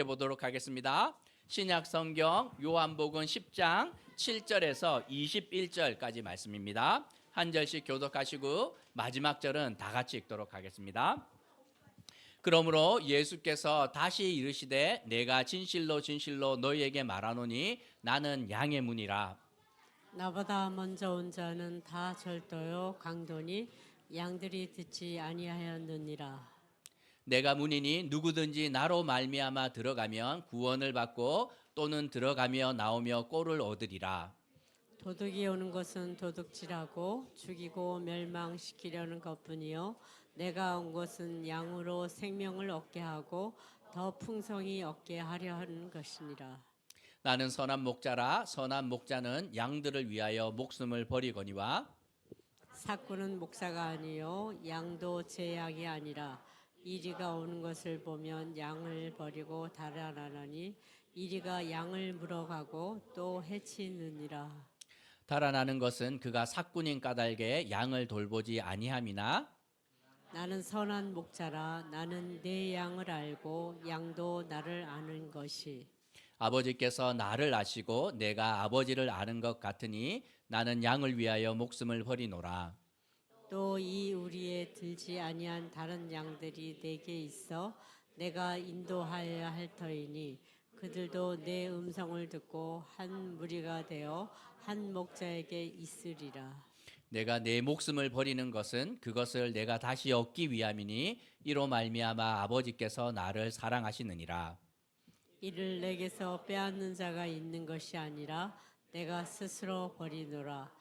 보도록 하겠습니다. 신약 성경 요한복음 10장 7절에서 21절까지 말씀입니다. 한 절씩 교독하시고 마지막 절은 다 같이 읽도록 하겠습니다. 그러므로 예수께서 다시 이르시되 내가 진실로 진실로 너희에게 말하노니 나는 양의 문이라. 나보다 먼저 온 자는 다 절도요 강도니 양들이 듣지 아니하였느니라. 내가 문이니 누구든지 나로 말미암아 들어가면 구원을 받고 또는 들어가며 나오며 꼴을 얻으리라. 도둑이 오는 것은 도둑질하고 죽이고 멸망시키려는 것뿐이요 내가 온 것은 양으로 생명을 얻게 하고 더 풍성히 얻게 하려 하는 것이니라. 나는 선한 목자라. 선한 목자는 양들을 위하여 목숨을 버리거니와 사꾼은 목사가 아니요 양도 제 양이 아니라 이리가 오는 것을 보면 양을 버리고 달아나니 이리가 양을 물어가고 또 해치느니라. 달아나는 것은 그가 사꾼인 까닭에 양을 돌보지 아니함이나 나는 선한 목자라. 나는 내 양을 알고 양도 나를 아는 것이. 아버지께서 나를 아시고 내가 아버지를 아는 것 같으니 나는 양을 위하여 목숨을 버리노라. 또 이 우리에 들지 아니한 다른 양들이 내게 있어 내가 인도하여야 할 터이니 그들도 내 음성을 듣고 한 무리가 되어 한 목자에게 있으리라. 내가 내 목숨을 버리는 것은 그것을 내가 다시 얻기 위함이니 이로 말미암아 아버지께서 나를 사랑하시느니라. 이를 내게서 빼앗는 자가 있는 것이 아니라 내가 스스로 버리노라.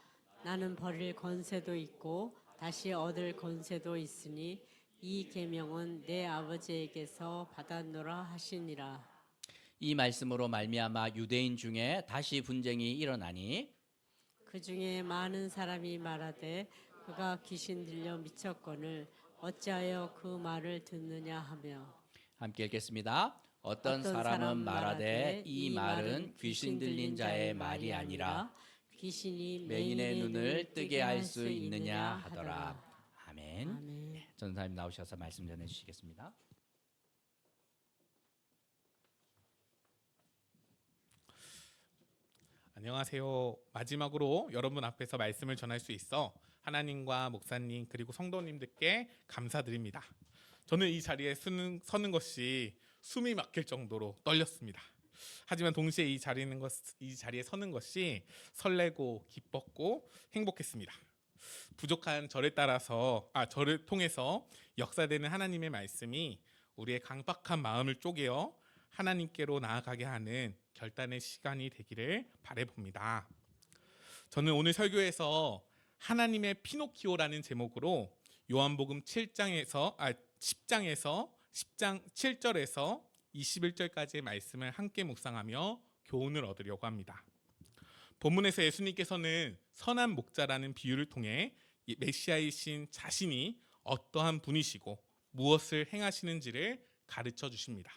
나는 버릴 권세도 있고 다시 얻을 권세도 있으니 이 계명은 내 아버지에게서 받았노라 하시니라. 이 말씀으로 말미암아 유대인 중에 다시 분쟁이 일어나니 그 중에 많은 사람이 말하되 그가 귀신 들려 미쳤거늘 어찌하여 그 말을 듣느냐 하며. 함께 읽겠습니다. 어떤 사람은 말하되 이 말은 귀신 들린 자의 말이 아니라 귀신이 맹인의 눈을 뜨게 할 수 있느냐 하더라. 아멘. 아멘. 전사님 나오셔서 말씀 전해 주시겠습니다. 안녕하세요. 마지막으로 여러분 앞에서 말씀을 전할 수 있어 하나님과 목사님 그리고 성도님들께 감사드립니다. 저는 이 자리에 서는 것이 숨이 막힐 정도로 떨렸습니다. 하지만 동시에 이 자리에 서는 것이 설레고 기뻤고 행복했습니다. 부족한 저를 통해서 역사되는 하나님의 말씀이 우리의 강박한 마음을 쪼개어 하나님께로 나아가게 하는 결단의 시간이 되기를 바라봅니다. 저는 오늘 설교에서 하나님의 피노키오라는 제목으로 요한복음 10장 7절에서 21절까지의 말씀을 함께 묵상하며 교훈을 얻으려고 합니다. 본문에서 예수님께서는 선한 목자라는 비유를 통해 메시아이신 자신이 어떠한 분이시고 무엇을 행하시는지를 가르쳐 주십니다.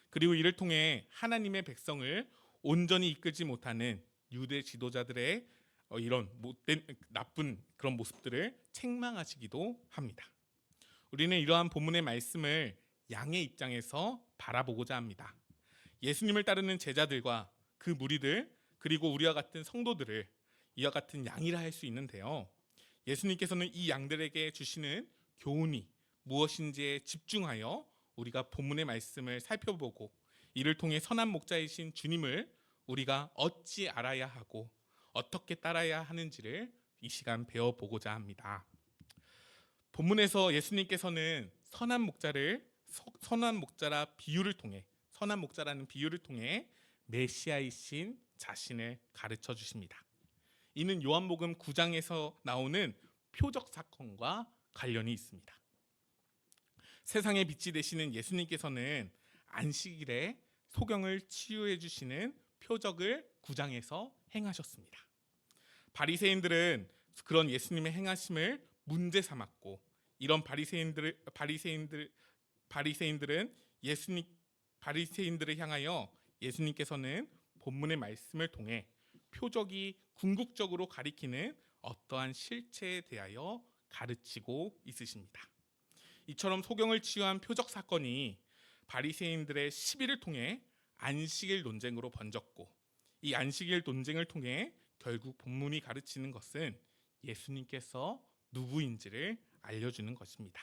그리고 이를 통해 하나님의 백성을 온전히 이끌지 못하는 유대 지도자들의 이런 못된 나쁜 그런 모습들을 책망하시기도 합니다. 우리는 이러한 본문의 말씀을 양의 입장에서 바라보고자 합니다. 예수님을 따르는 제자들과 그 무리들 그리고 우리와 같은 성도들을 이와 같은 양이라 할 수 있는데요. 예수님께서는 이 양들에게 주시는 교훈이 무엇인지에 집중하여 우리가 본문의 말씀을 살펴보고 이를 통해 선한 목자이신 주님을 우리가 어찌 알아야 하고 어떻게 따라야 하는지를 이 시간 배워보고자 합니다. 본문에서 예수님께서는 선한 목자라는 비유를 통해 메시아이신 자신을 가르쳐 주십니다. 이는 요한복음 9장에서 나오는 표적 사건과 관련이 있습니다. 세상의 빛이 되시는 예수님께서는 안식일에 소경을 치유해 주시는 표적을 9장에서 행하셨습니다. 바리새인들은 그런 예수님의 행하심을 문제 삼았고 이런 바리새인들을 향하여 예수님께서는 본문의 말씀을 통해 표적이 궁극적으로 가리키는 어떠한 실체에 대하여 가르치고 있으십니다. 이처럼 소경을 치유한 표적 사건이 바리새인들의 시비를 통해 안식일 논쟁으로 번졌고, 이 안식일 논쟁을 통해 결국 본문이 가르치는 것은 예수님께서 누구인지를 알려주는 것입니다.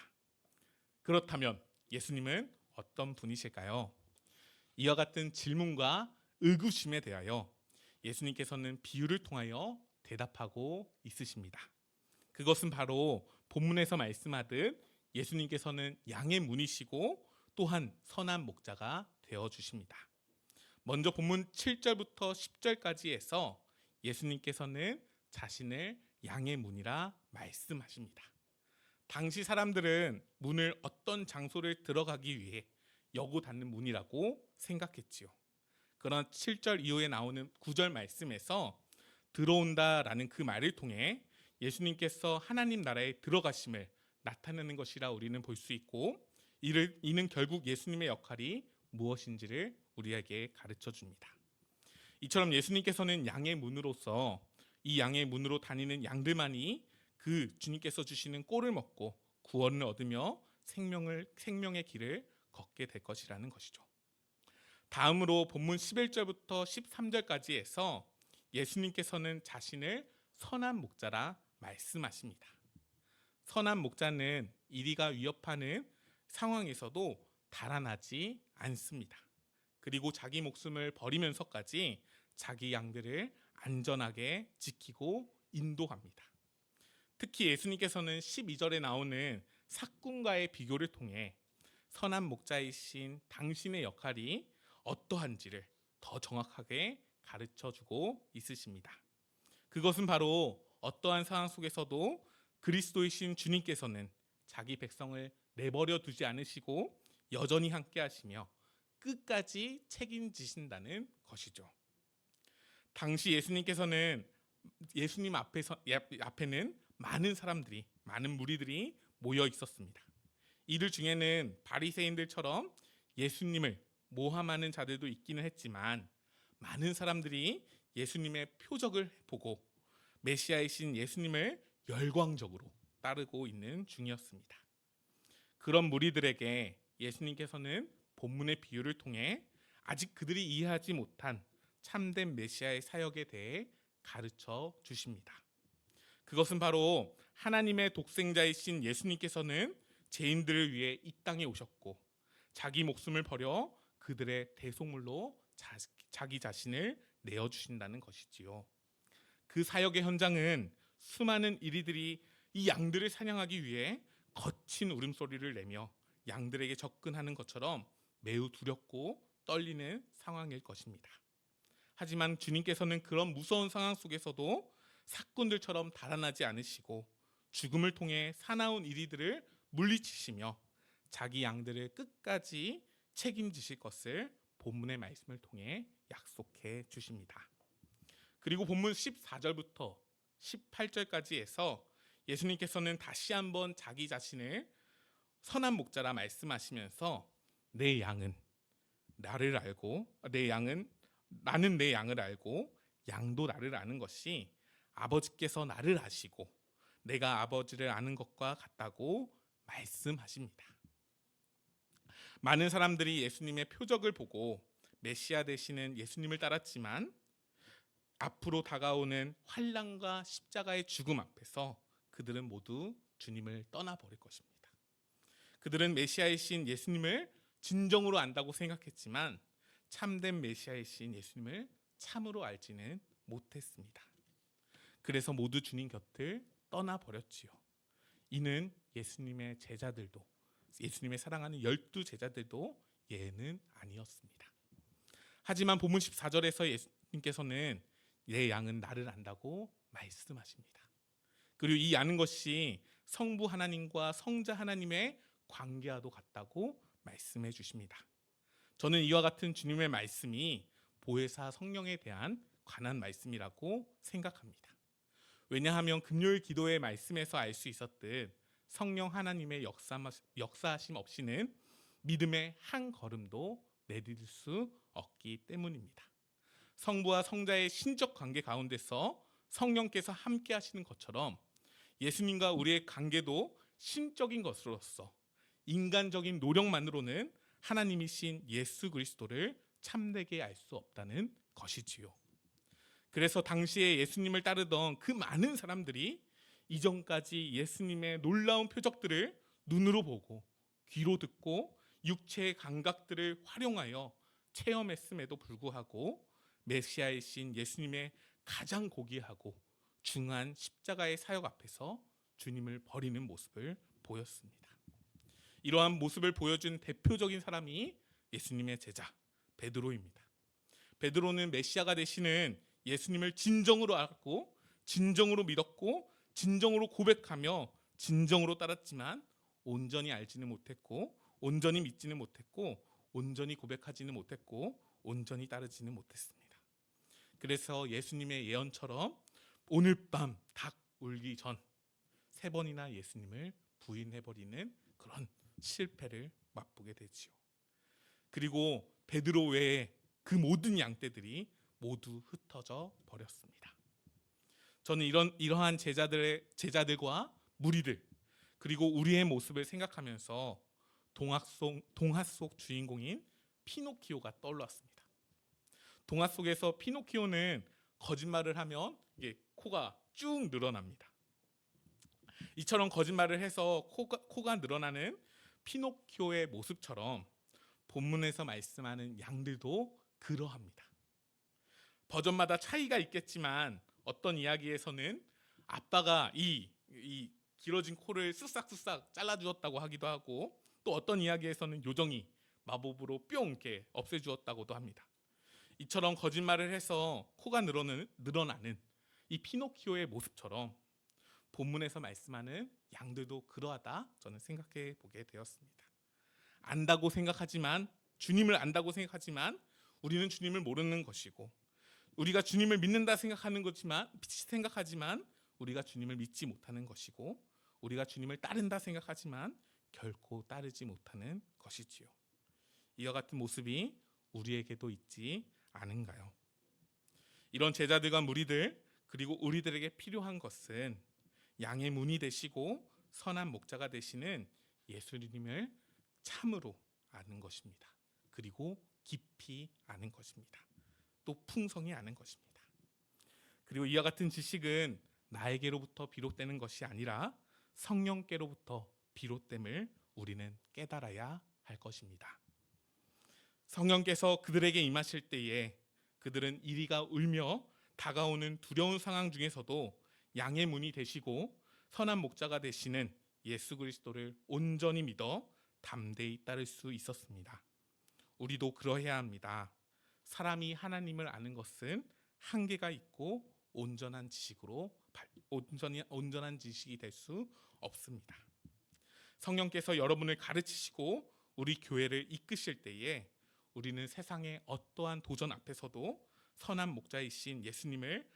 그렇다면 예수님은 어떤 분이실까요? 이와 같은 질문과 의구심에 대하여 예수님께서는 비유를 통하여 대답하고 있으십니다. 그것은 바로 본문에서 말씀하듯 예수님께서는 양의 문이시고 또한 선한 목자가 되어 주십니다. 먼저 본문 7절부터 10절까지 해서 예수님께서는 자신을 양의 문이라 말씀하십니다. 당시 사람들은 문을 어떤 장소를 들어가기 위해 여고 닫는 문이라고 생각했지요. 그러나 7절 이후에 나오는 9절 말씀에서 들어온다라는 그 말을 통해 예수님께서 하나님 나라에 들어가심을 나타내는 것이라 우리는 볼 수 있고, 이는 결국 예수님의 역할이 무엇인지를 우리에게 가르쳐 줍니다. 이처럼 예수님께서는 양의 문으로서 이 양의 문으로 다니는 양들만이 그 주님께서 주시는 꼴을 먹고 구원을 얻으며 생명의 길을 걷게 될 것이라는 것이죠. 다음으로 본문 11절부터 13절까지 해서 예수님께서는 자신을 선한 목자라 말씀하십니다. 선한 목자는 이리가 위협하는 상황에서도 달아나지 않습니다. 그리고 자기 목숨을 버리면서까지 자기 양들을 안전하게 지키고 인도합니다. 특히 예수님께서는 12절에 나오는 삭군과의 비교를 통해 선한 목자이신 당신의 역할이 어떠한지를 더 정확하게 가르쳐주고 있으십니다. 그것은 바로 어떠한 상황 속에서도 그리스도이신 주님께서는 자기 백성을 내버려 두지 않으시고 여전히 함께 하시며 끝까지 책임지신다는 것이죠. 당시 예수님 앞에는 많은 사람들이, 많은 무리들이 모여 있었습니다. 이들 중에는 바리새인들처럼 예수님을 모함하는 자들도 있기는 했지만, 많은 사람들이 예수님의 표적을 보고 메시아이신 예수님을 열광적으로 따르고 있는 중이었습니다. 그런 무리들에게 예수님께서는 본문의 비유를 통해 아직 그들이 이해하지 못한 참된 메시아의 사역에 대해 가르쳐 주십니다. 그것은 바로 하나님의 독생자이신 예수님께서는 죄인들을 위해 이 땅에 오셨고 자기 목숨을 버려 그들의 대속물로 자기 자신을 내어주신다는 것이지요. 그 사역의 현장은 수많은 이리들이 이 양들을 사냥하기 위해 거친 울음소리를 내며 양들에게 접근하는 것처럼 매우 두렵고 떨리는 상황일 것입니다. 하지만 주님께서는 그런 무서운 상황 속에서도 삭군들처럼 달아나지 않으시고 죽음을 통해 사나운 이리들을 물리치시며 자기 양들을 끝까지 책임지실 것을 본문의 말씀을 통해 약속해 주십니다. 그리고 본문 14절부터 18절까지 해서 예수님께서는 다시 한번 자기 자신을 선한 목자라 말씀하시면서 내 양은 나를 알고 나는 내 양을 알고 양도 나를 아는 것이 아버지께서 나를 아시고 내가 아버지를 아는 것과 같다고 말씀하십니다. 많은 사람들이 예수님의 표적을 보고 메시아 되시는 예수님을 따랐지만 앞으로 다가오는 환난과 십자가의 죽음 앞에서 그들은 모두 주님을 떠나버릴 것입니다. 그들은 메시아이신 예수님을 진정으로 안다고 생각했지만 참된 메시아이신 예수님을 참으로 알지는 못했습니다. 그래서 모두 주님 곁을 떠나버렸지요. 이는 예수님의 제자들도, 예수님의 사랑하는 12 제자들도 예는 아니었습니다. 하지만 본문 14절에서 예수님께서는 내 양은 나를 안다고 말씀하십니다. 그리고 이 아는 것이 성부 하나님과 성자 하나님의 관계와도 같다고 말씀해 주십니다. 저는 이와 같은 주님의 말씀이 보혜사 성령에 대한 관한 말씀이라고 생각합니다. 왜냐하면 금요일 기도의 말씀에서 알 수 있었듯 성령 하나님의 역사하심 없이는 믿음의 한 걸음도 내디딜 수 없기 때문입니다. 성부와 성자의 신적 관계 가운데서 성령께서 함께 하시는 것처럼 예수님과 우리의 관계도 신적인 것으로서 인간적인 노력만으로는 하나님이신 예수 그리스도를 참되게 알 수 없다는 것이지요. 그래서 당시에 예수님을 따르던 그 많은 사람들이 이전까지 예수님의 놀라운 표적들을 눈으로 보고 귀로 듣고 육체의 감각들을 활용하여 체험했음에도 불구하고 메시아이신 예수님의 가장 고귀하고 중한 십자가의 사역 앞에서 주님을 버리는 모습을 보였습니다. 이러한 모습을 보여준 대표적인 사람이 예수님의 제자 베드로입니다. 베드로는 메시아가 되시는 예수님을 진정으로 알았고 진정으로 믿었고 진정으로 고백하며 진정으로 따랐지만 온전히 알지는 못했고 온전히 믿지는 못했고 온전히 고백하지는 못했고 온전히 따르지는 못했습니다. 그래서 예수님의 예언처럼 오늘 밤 닭 울기 전 3번이나 예수님을 부인해버리는 그런 실패를 맛보게 되지요. 그리고 베드로 외에 그 모든 양떼들이 모두 흩어져 버렸습니다. 저는 이러한 제자들과 무리들 그리고 우리의 모습을 생각하면서 동화 속 주인공인 피노키오가 떠올랐습니다. 동화 속에서 피노키오는 거짓말을 하면 이게 코가 쭉 늘어납니다. 이처럼 거짓말을 해서 코가 늘어나는 피노키오의 모습처럼 본문에서 말씀하는 양들도 그러합니다. 버전마다 차이가 있겠지만 어떤 이야기에서는 아빠가 이 길어진 코를 쓱싹쓱싹 잘라주었다고 하기도 하고 또 어떤 이야기에서는 요정이 마법으로 뿅 이렇게 없애주었다고도 합니다. 이처럼 거짓말을 해서 코가 늘어나는 이 피노키오의 모습처럼 본문에서 말씀하는 양들도 그러하다 저는 생각해 보게 되었습니다. 안다고 생각하지만 주님을 안다고 생각하지만 우리는 주님을 모르는 것이고 우리가 주님을 믿는다 생각하지만 우리가 주님을 믿지 못하는 것이고 우리가 주님을 따른다 생각하지만 결코 따르지 못하는 것이지요. 이와 같은 모습이 우리에게도 있지 않은가요? 이런 제자들과 무리들 그리고 우리들에게 필요한 것은 양의 문이 되시고 선한 목자가 되시는 예수님을 참으로 아는 것입니다. 그리고 깊이 아는 것입니다. 또 풍성히 아는 것입니다. 그리고 이와 같은 지식은 나에게로부터 비롯되는 것이 아니라 성령께로부터 비롯됨을 우리는 깨달아야 할 것입니다. 성령께서 그들에게 임하실 때에 그들은 이리가 울며 다가오는 두려운 상황 중에서도 양의 문이 되시고 선한 목자가 되시는 예수 그리스도를 온전히 믿어 담대히 따를 수 있었습니다. 우리도 그러해야 합니다. 사람이 하나님을 아는 것은 한계가 있고 온전한 지식이 될 수 없습니다. 성령께서 여러분을 가르치시고 우리 교회를 이끄실 때에 우리는 세상의 어떠한 도전 앞에서도 선한 목자이신 예수님을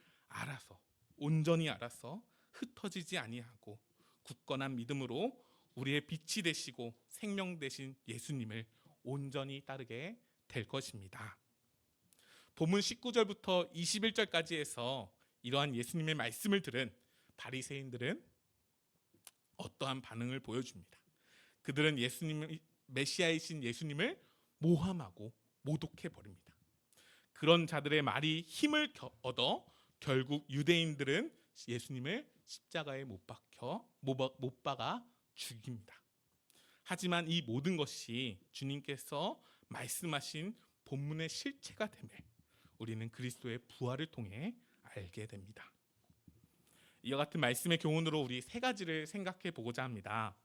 온전히 알아서 흩어지지 아니하고 굳건한 믿음으로 우리의 빛이 되시고 생명 되신 예수님을 온전히 따르게 될 것입니다. 본문 19절부터 21절까지 해서 이러한 예수님의 말씀을 들은 바리새인들은 어떠한 반응을 보여줍니다. 그들은 메시아이신 예수님을 모함하고 모독해 버립니다. 그런 자들의 말이 힘을 얻어 결국 유대인들은 예수님을 십자가에 못 박아 죽입니다. 하지만 이 모든 것이 주님께서 말씀하신 본문의 실체가 됨을 우리는 그리스도의 부활을 통해 알게 됩니다. 이와 같은 말씀의 교훈으로 우리 3가지를 생각해 보고자 합니다.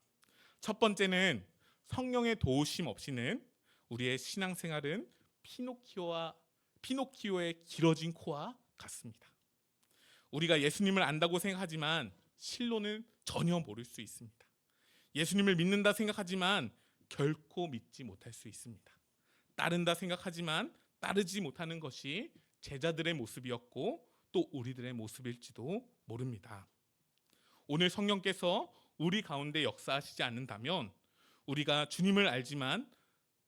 첫 번째는 성령의 도우심 없이는 우리의 신앙생활은 피노키오의 길어진 코와 같습니다. 우리가 예수님을 안다고 생각하지만 실로는 전혀 모를 수 있습니다. 예수님을 믿는다 생각하지만 결코 믿지 못할 수 있습니다. 따른다 생각하지만 따르지 못하는 것이 제자들의 모습이었고 또 우리들의 모습일지도 모릅니다. 오늘 성령께서 우리 가운데 역사하시지 않는다면 우리가 주님을 알지만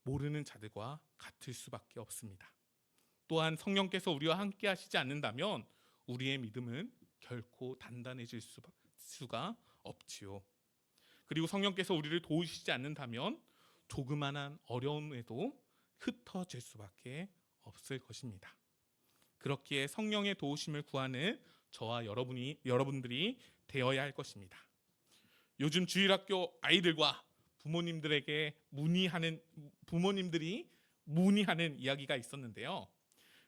모르는 자들과 같을 수밖에 없습니다. 또한 성령께서 우리와 함께 하시지 않는다면 우리의 믿음은 결코 단단해질 수가 없지요. 그리고 성령께서 우리를 도우시지 않는다면 조그만한 어려움에도 흩어질 수밖에 없을 것입니다. 그렇기에 성령의 도우심을 구하는 저와 여러분들이 되어야 할 것입니다. 요즘 주일학교 아이들과 부모님들이 문의하는 이야기가 있었는데요.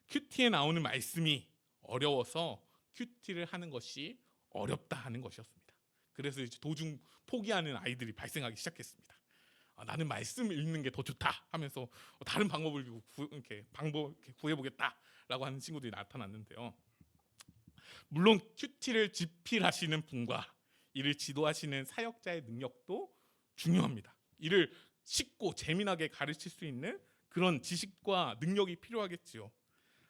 큐티에 나오는 말씀이 어려워서 큐티를 하는 것이 어렵다 하는 것이었습니다. 그래서 이제 도중 포기하는 아이들이 발생하기 시작했습니다. 나는 말씀 읽는 게 더 좋다 하면서 다른 방법을 이렇게 구해보겠다라고 하는 친구들이 나타났는데요. 물론 큐티를 집필하시는 분과 이를 지도하시는 사역자의 능력도 중요합니다. 이를 쉽고 재미나게 가르칠 수 있는 그런 지식과 능력이 필요하겠지요.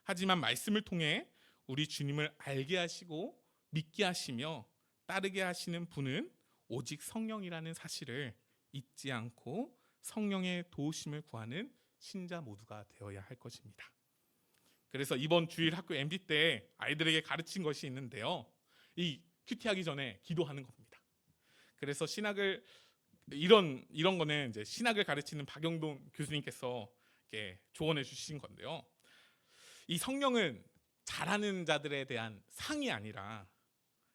하지만 말씀을 통해 우리 주님을 알게 하시고 믿게 하시며 따르게 하시는 분은 오직 성령이라는 사실을 잊지 않고 성령의 도우심을 구하는 신자 모두가 되어야 할 것입니다. 그래서 이번 주일 학교 MT 때 아이들에게 가르친 것이 있는데요. 이 큐티하기 전에 기도하는 겁니다. 그래서 이런 거는 이제 신학을 가르치는 박영동 교수님께서 이렇게 조언해 주신 건데요. 이 성령은 잘하는 자들에 대한 상이 아니라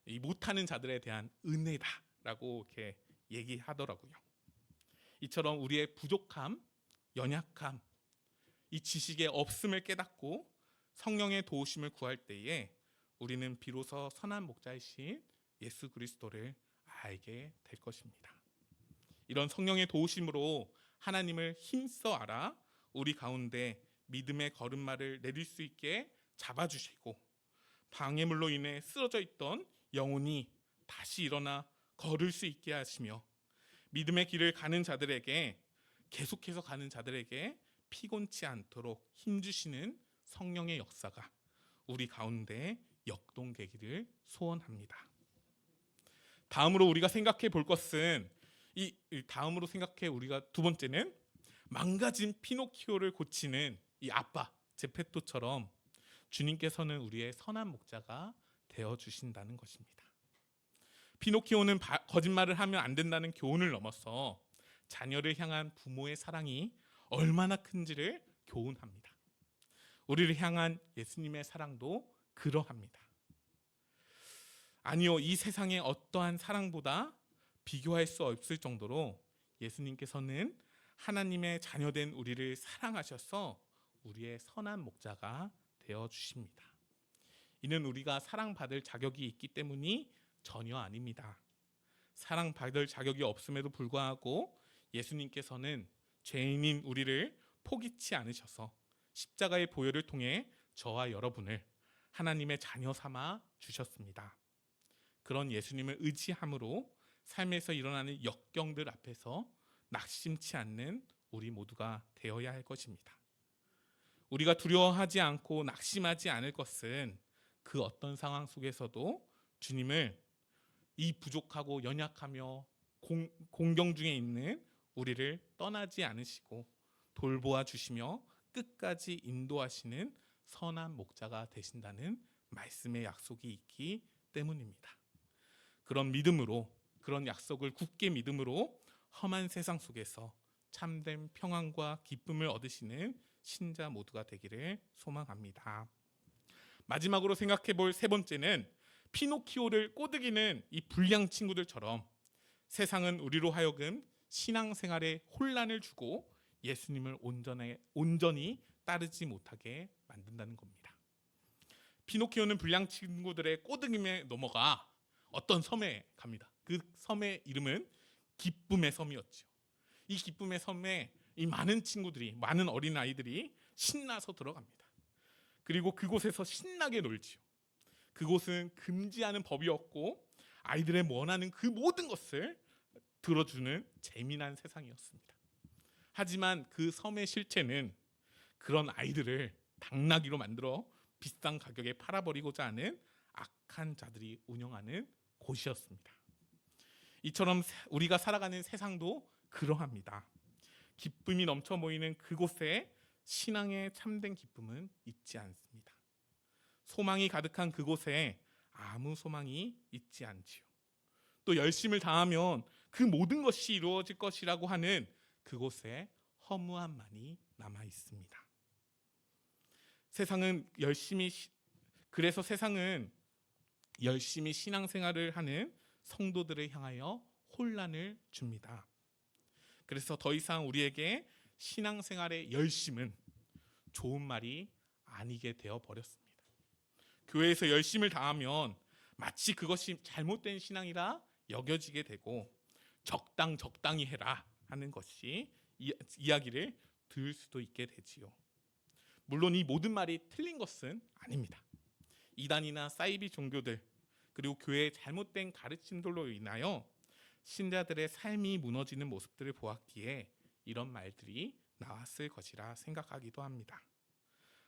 이 못하는 자들에 대한 은혜다라고 이렇게 얘기하더라고요. 이처럼 우리의 부족함, 연약함, 이 지식의 없음을 깨닫고 성령의 도우심을 구할 때에 우리는 비로소 선한 목자이신 예수 그리스도를 알게 될 것입니다. 이런 성령의 도우심으로 하나님을 힘써 알아 우리 가운데 믿음의 걸음마를 내릴 수 있게 잡아주시고 방해물로 인해 쓰러져 있던 영혼이 다시 일어나 걸을 수 있게 하시며 믿음의 길을 계속해서 가는 자들에게 피곤치 않도록 힘주시는 성령의 역사가 우리 가운데 역동되기를 소원합니다. 다음으로 우리가 생각해 볼 것은 우리가 두 번째는 망가진 피노키오를 고치는 이 아빠 제페토처럼 주님께서는 우리의 선한 목자가 되어 주신다는 것입니다. 피노키오는 거짓말을 하면 안 된다는 교훈을 넘어서 자녀를 향한 부모의 사랑이 얼마나 큰지를 교훈합니다. 우리를 향한 예수님의 사랑도 그러합니다. 아니요, 이 세상의 어떠한 사랑보다 비교할 수 없을 정도로 예수님께서는 하나님의 자녀된 우리를 사랑하셔서 우리의 선한 목자가 되어 주십니다. 이는 우리가 사랑받을 자격이 있기 때문이 전혀 아닙니다. 사랑받을 자격이 없음에도 불구하고 예수님께서는 죄인인 우리를 포기치 않으셔서 십자가의 보혈을 통해 저와 여러분을 하나님의 자녀 삼아 주셨습니다. 그런 예수님을 의지함으로 삶에서 일어나는 역경들 앞에서 낙심치 않는 우리 모두가 되어야 할 것입니다. 우리가 두려워하지 않고 낙심하지 않을 것은 그 어떤 상황 속에서도 주님을 이 부족하고 연약하며 공경 중에 있는 우리를 떠나지 않으시고 돌보아 주시며 끝까지 인도하시는 선한 목자가 되신다는 말씀의 약속이 있기 때문입니다. 그런 믿음으로, 그런 약속을 굳게 믿음으로 험한 세상 속에서 참된 평안과 기쁨을 얻으시는 신자 모두가 되기를 소망합니다. 마지막으로 생각해 볼 세 번째는 피노키오를 꼬드기는 이 불량 친구들처럼 세상은 우리로 하여금 신앙생활에 혼란을 주고 예수님을 온전히 따르지 못하게 만든다는 겁니다. 피노키오는 불량 친구들의 꼬드김에 넘어가 어떤 섬에 갑니다. 그 섬의 이름은 기쁨의 섬이었죠. 이 기쁨의 섬에 이 많은 어린 아이들이 신나서 들어갑니다. 그리고 그곳에서 신나게 놀지요. 그곳은 금지하는 법이었고 아이들의 원하는 그 모든 것을 들어주는 재미난 세상이었습니다. 하지만 그 섬의 실체는 그런 아이들을 당나귀로 만들어 비싼 가격에 팔아버리고자 하는 악한 자들이 운영하는 곳이었습니다. 이처럼 우리가 살아가는 세상도 그러합니다. 기쁨이 넘쳐 보이는 그곳에 신앙의 참된 기쁨은 있지 않습니다. 소망이 가득한 그곳에 아무 소망이 있지 않지요. 또 열심을 다하면 그 모든 것이 이루어질 것이라고 하는 그곳에 허무함만이 남아 있습니다. 그래서 세상은 열심히 신앙생활을 하는 성도들을 향하여 혼란을 줍니다. 그래서 더 이상 우리에게 신앙생활의 열심은 좋은 말이 아니게 되어 버렸습니다. 교회에서 열심을 다하면 마치 그것이 잘못된 신앙이라 여겨지게 되고 적당히 해라 하는 것이 이야기를 들을 수도 있게 되지요. 물론 이 모든 말이 틀린 것은 아닙니다. 이단이나 사이비 종교들 그리고 교회의 잘못된 가르침들로 인하여 신자들의 삶이 무너지는 모습들을 보았기에 이런 말들이 나왔을 것이라 생각하기도 합니다.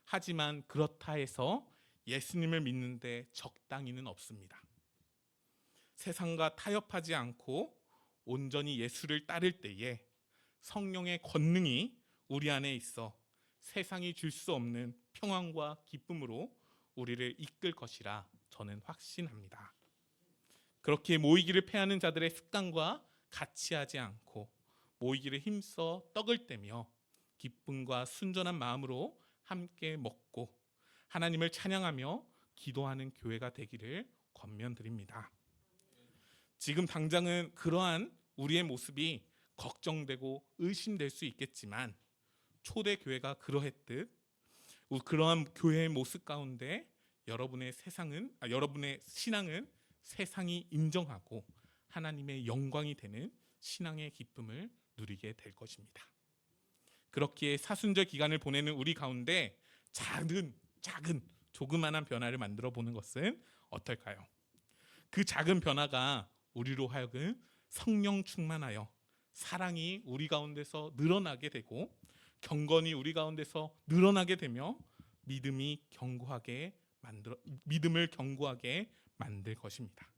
하지만 그렇다 해서 예수님을 믿는데 적당히는 없습니다. 세상과 타협하지 않고 온전히 예수를 따를 때에 성령의 권능이 우리 안에 있어 세상이 줄 수 없는 평안과 기쁨으로 우리를 이끌 것이라 저는 확신합니다. 그렇게 모이기를 패하는 자들의 습관과 같이 하지 않고 모이기를 힘써 떡을 떼며 기쁨과 순전한 마음으로 함께 먹고 하나님을 찬양하며 기도하는 교회가 되기를 권면드립니다. 지금 당장은 그러한 우리의 모습이 걱정되고 의심될 수 있겠지만 초대 교회가 그러했듯 그러한 교회의 모습 가운데 여러분의 신앙은 세상이 인정하고 하나님의 영광이 되는 신앙의 기쁨을 누리게 될 것입니다. 그렇기에 사순절 기간을 보내는 우리 가운데 작은 조그만한 변화를 만들어 보는 것은 어떨까요? 그 작은 변화가 우리로 하여금 성령 충만하여 사랑이 우리 가운데서 늘어나게 되고 경건이 우리 가운데서 늘어나게 되며 믿음을 견고하게 만들 것입니다.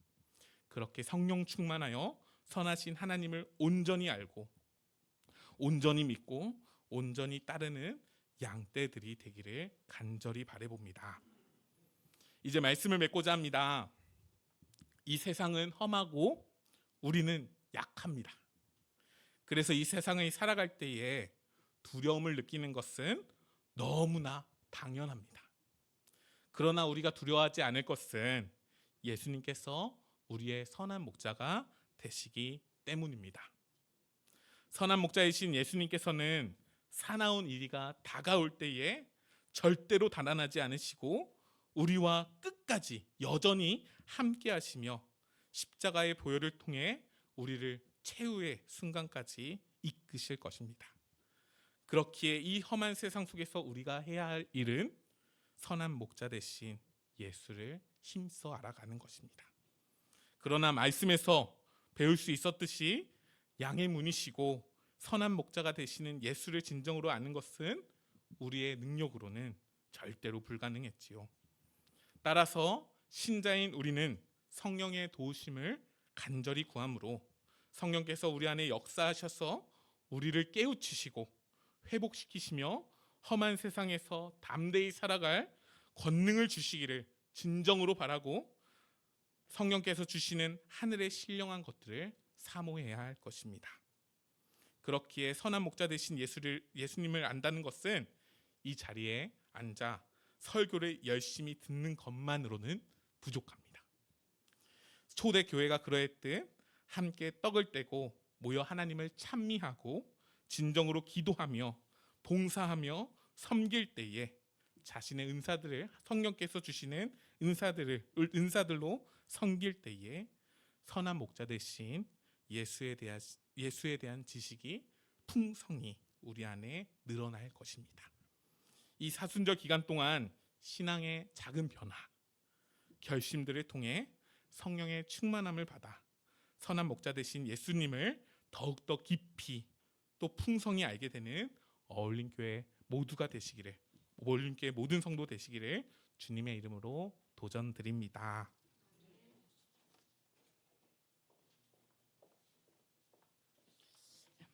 그렇게 성령 충만하여 선하신 하나님을 온전히 알고 온전히 믿고 온전히 따르는 양떼들이 되기를 간절히 바라봅니다. 이제 말씀을 맺고자 합니다. 이 세상은 험하고 우리는 약합니다. 그래서 이 세상을 살아갈 때에 두려움을 느끼는 것은 너무나 당연합니다. 그러나 우리가 두려워하지 않을 것은 예수님께서 우리의 선한 목자가 되시기 때문입니다. 선한 목자이신 예수님께서는 사나운 이리가 다가올 때에 절대로 달아나지 않으시고 우리와 끝까지 여전히 함께 하시며 십자가의 보혈을 통해 우리를 최후의 순간까지 이끄실 것입니다. 그렇기에 이 험한 세상 속에서 우리가 해야 할 일은 선한 목자 대신 예수를 힘써 알아가는 것입니다. 그러나 말씀에서 배울 수 있었듯이 양의 문이시고 선한 목자가 되시는 예수를 진정으로 아는 것은 우리의 능력으로는 절대로 불가능했지요. 따라서 신자인 우리는 성령의 도우심을 간절히 구함으로 성령께서 우리 안에 역사하셔서 우리를 깨우치시고 회복시키시며 험한 세상에서 담대히 살아갈 권능을 주시기를 진정으로 바라고 성령께서 주시는 하늘의 신령한 것들을 사모해야 할 것입니다. 그렇기에 선한 목자 되신 예수님을 안다는 것은 이 자리에 앉아 설교를 열심히 듣는 것만으로는 부족합니다. 초대 교회가 그러했듯 함께 떡을 떼고 모여 하나님을 찬미하고 진정으로 기도하며 봉사하며 섬길 때에 자신의 은사들을 성령께서 주시는 은사들로 섬길 때에 선한 목자 대신 예수에 대한 지식이 풍성히 우리 안에 늘어날 것입니다. 이 사순절 기간 동안 신앙의 작은 변화, 결심들을 통해 성령의 충만함을 받아 선한 목자 되신 예수님을 더욱더 깊이 또 풍성히 알게 되는 어울림교회 모두가 되시기를, 어울림교회 모든 성도 되시기를 주님의 이름으로 도전드립니다.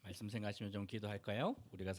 말씀 생각하시면 좀 기도할까요? 우리가